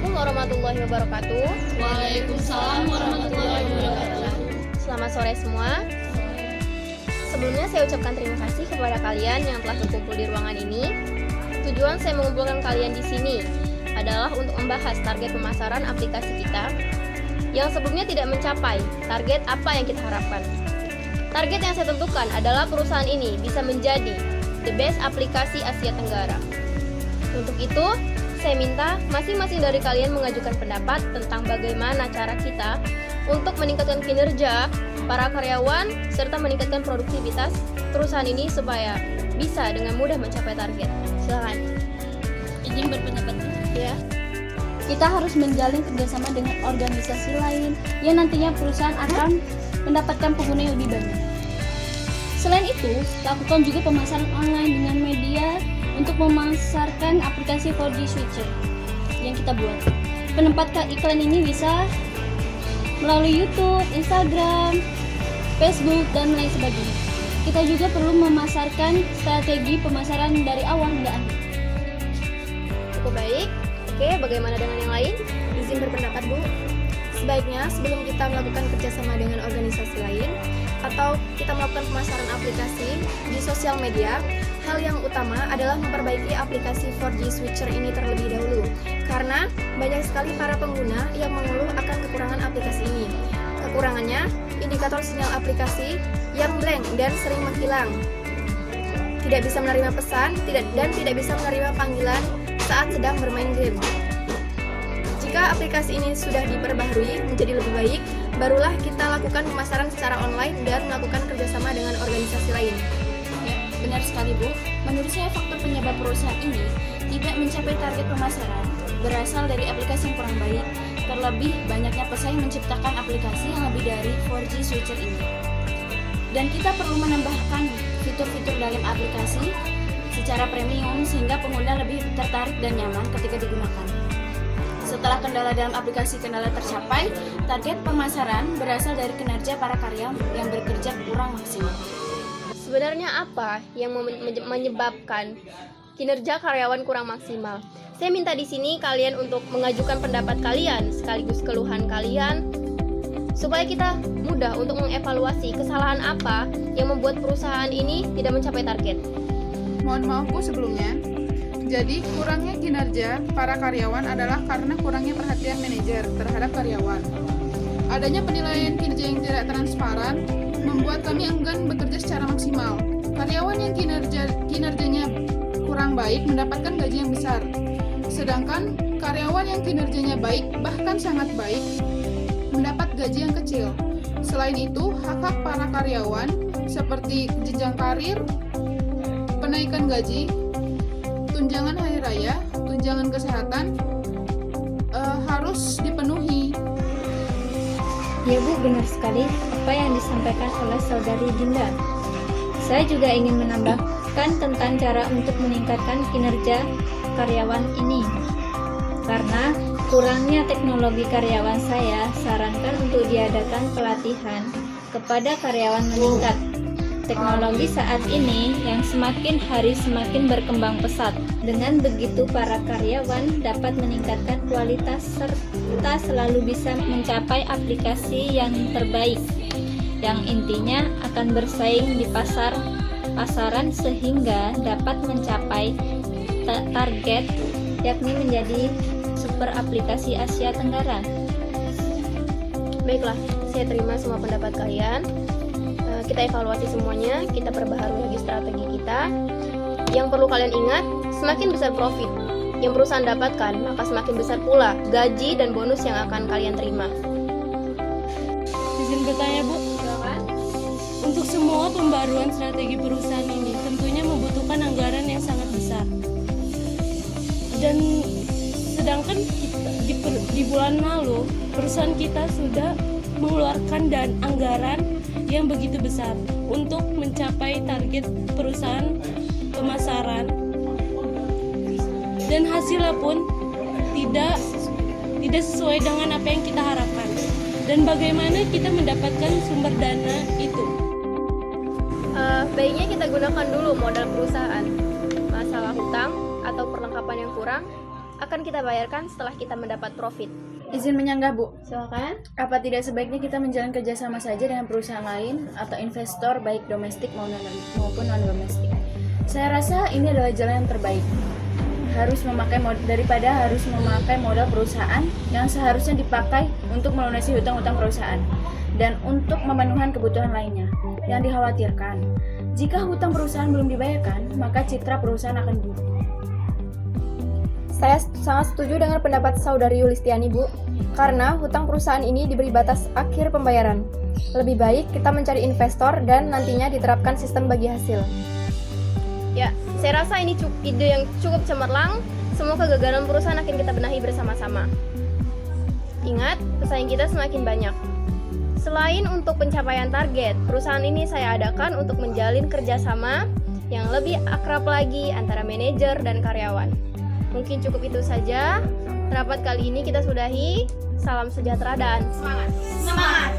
Assalamualaikum warahmatullahi wabarakatuh. Waalaikumsalam warahmatullahi wabarakatuh. Selamat sore semua. Sebelumnya saya ucapkan terima kasih kepada kalian yang telah berkumpul di ruangan ini. Tujuan saya mengumpulkan kalian di sini adalah untuk membahas target pemasaran aplikasi kita yang sebelumnya tidak mencapai target apa yang kita harapkan. Target yang saya tentukan adalah perusahaan ini bisa menjadi the best aplikasi Asia Tenggara. Untuk itu, saya minta masing-masing dari kalian mengajukan pendapat tentang bagaimana cara kita untuk meningkatkan kinerja para karyawan serta meningkatkan produktivitas perusahaan ini supaya bisa dengan mudah mencapai target. Silakan. Izin berpendapat. Ya. Kita harus menjalin kerjasama dengan organisasi lain yang nantinya perusahaan akan mendapatkan pengguna yang lebih banyak. Selain itu, lakukan juga pemasaran online dengan media untuk memasarkan aplikasi 4G Switcher yang kita buat. Penempatan iklan ini bisa melalui YouTube, Instagram, Facebook, dan lain sebagainya. Kita juga perlu memasarkan strategi pemasaran dari awal hingga akhir. Cukup baik. Oke, bagaimana dengan yang lain? Izin berpendapat, Bu. Sebaiknya sebelum kita melakukan kerjasama dengan organisasi lain atau kita melakukan pemasaran aplikasi di sosial media, hal yang utama adalah memperbaiki aplikasi 4G Switcher ini terlebih dahulu. Karena banyak sekali para pengguna yang mengeluh akan kekurangan aplikasi ini. Kekurangannya, indikator sinyal aplikasi yang blank dan sering menghilang. Tidak bisa menerima pesan dan tidak bisa menerima panggilan saat sedang bermain game. Jika aplikasi ini sudah diperbaharui menjadi lebih baik, barulah kita lakukan pemasaran secara online dan melakukan kerjasama dengan organisasi lain. Ya, benar sekali, Bu. Menurut saya faktor penyebab perusahaan ini tidak mencapai target pemasaran berasal dari aplikasi yang kurang baik, terlebih banyaknya pesaing menciptakan aplikasi yang lebih dari 4G Switcher ini. Dan kita perlu menambahkan fitur-fitur dalam aplikasi secara premium sehingga pengguna lebih tertarik dan nyaman ketika digunakan. Setelah kendala dalam aplikasi tercapai, target pemasaran berasal dari kinerja para karyawan yang bekerja kurang maksimal. Sebenarnya apa yang menyebabkan kinerja karyawan kurang maksimal? Saya minta di sini kalian untuk mengajukan pendapat kalian sekaligus keluhan kalian supaya kita mudah untuk mengevaluasi kesalahan apa yang membuat perusahaan ini tidak mencapai target. Mohon maaf, Bu, sebelumnya. Jadi, kurangnya kinerja para karyawan adalah karena kurangnya perhatian manajer terhadap karyawan. Adanya penilaian kinerja yang tidak transparan membuat kami enggan bekerja secara maksimal. Karyawan yang kinerjanya kurang baik mendapatkan gaji yang besar. Sedangkan karyawan yang kinerjanya baik, bahkan sangat baik, mendapat gaji yang kecil. Selain itu, hak-hak para karyawan seperti jenjang karir, kenaikan gaji, tunjangan hari raya, tunjangan kesehatan harus dipenuhi. Ya, Bu, benar sekali apa yang disampaikan oleh Saudari Dinda. Saya juga ingin menambahkan tentang cara untuk meningkatkan kinerja karyawan ini. Karena kurangnya teknologi karyawan, saya sarankan untuk diadakan pelatihan kepada karyawan meningkat. Teknologi saat ini yang semakin hari semakin berkembang pesat. Dengan begitu para karyawan dapat meningkatkan kualitas serta selalu bisa mencapai aplikasi yang terbaik, yang intinya akan bersaing di pasaran sehingga dapat mencapai target, yakni menjadi super aplikasi Asia Tenggara. Baiklah, saya terima semua pendapat kalian. Kita evaluasi semuanya, kita perbaharui lagi strategi kita. Yang perlu kalian ingat, semakin besar profit yang perusahaan dapatkan, maka semakin besar pula gaji dan bonus yang akan kalian terima. Izin bertanya, Bu. Silakan. Untuk semua pembaruan strategi perusahaan ini tentunya membutuhkan anggaran yang sangat besar. Dan sedangkan di bulan lalu perusahaan kita sudah mengeluarkan anggaran yang begitu besar untuk mencapai target perusahaan pemasaran, dan hasilnya pun tidak sesuai dengan apa yang kita harapkan. Dan bagaimana kita mendapatkan sumber dana itu? Baiknya kita gunakan dulu modal perusahaan. Masalah hutang atau perlengkapan yang kurang, akan kita bayarkan setelah kita mendapat profit. Izin menyanggah, Bu. Silakan. Apa tidak sebaiknya kita menjalin kerjasama saja dengan perusahaan lain atau investor baik domestik maupun non-domestik? Saya rasa ini adalah jalan yang terbaik. Daripada harus memakai modal perusahaan yang seharusnya dipakai untuk melunasi hutang-hutang perusahaan dan untuk memenuhi kebutuhan lainnya. Yang dikhawatirkan, jika hutang perusahaan belum dibayarkan, maka citra perusahaan akan buruk. Saya sangat setuju dengan pendapat Saudari Yulistiani, Bu, karena hutang perusahaan ini diberi batas akhir pembayaran. Lebih baik kita mencari investor dan nantinya diterapkan sistem bagi hasil. Ya, saya rasa ini ide yang cukup cemerlang. Semua kegagalan perusahaan akan kita benahi bersama-sama. Ingat, pesaing kita semakin banyak. Selain untuk pencapaian target, perusahaan ini saya adakan untuk menjalin kerjasama yang lebih akrab lagi antara manajer dan karyawan. Mungkin cukup itu saja. Rapat kali ini kita sudahi. Salam sejahtera dan semangat! Semangat!